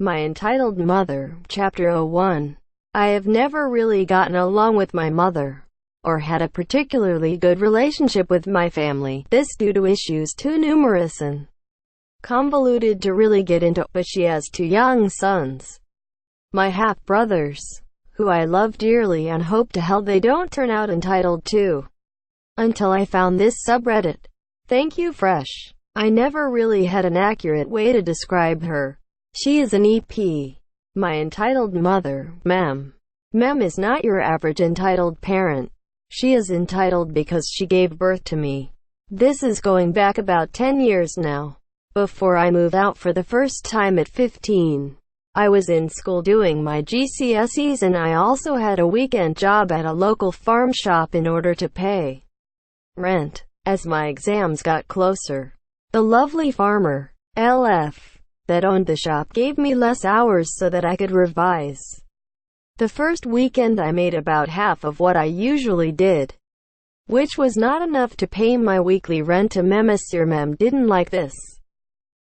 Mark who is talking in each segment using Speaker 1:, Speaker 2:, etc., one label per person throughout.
Speaker 1: My entitled mother. Chapter 01. I have never really gotten along with my mother, or had a particularly good relationship with my family. This due to issues too numerous and convoluted to really get into, but she has two young sons, my half-brothers, who I love dearly and hope to hell they don't turn out entitled too. Until I found this subreddit. Thank you, Fresh. I never really had an accurate way to describe her. She is an EP. My entitled mother, Mem. Mem is not your average entitled parent. She is entitled because she gave birth to me. This is going back about 10 years now. Before I moved out for the first time at 15. I was in school doing my GCSEs and I also had a weekend job at a local farm shop in order to pay rent. As my exams got closer, the lovely farmer, LF, that owned the shop gave me less hours so that I could revise. The first weekend I made about half of what I usually did, which was not enough to pay my weekly rent. Monsieur Mem didn't like this.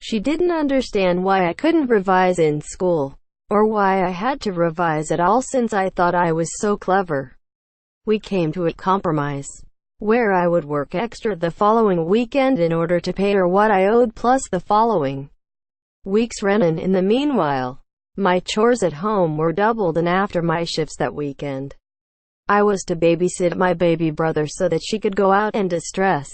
Speaker 1: She didn't understand why I couldn't revise in school, or why I had to revise at all since I thought I was so clever. We came to a compromise, where I would work extra the following weekend in order to pay her what I owed plus the following week's rent, and in the meanwhile, my chores at home were doubled, and after my shifts that weekend, I was to babysit my baby brother so that she could go out and distress.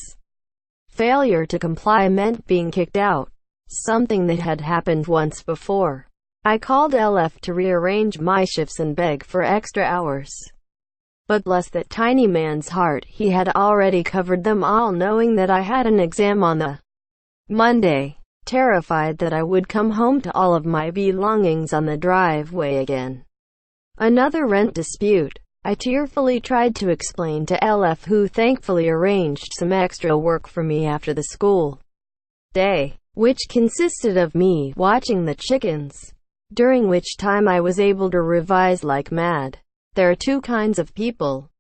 Speaker 1: Failure to comply meant being kicked out, something that had happened once before. I called LF to rearrange my shifts and beg for extra hours. But bless that tiny man's heart, he had already covered them all, knowing that I had an exam on the Monday. Terrified that I would come home to all of my belongings on the driveway again. Another rent dispute. I tearfully tried to explain to LF, who thankfully arranged some extra work for me after the school day, which consisted of me watching the chickens, during which time I was able to revise like mad. There are two kinds of people.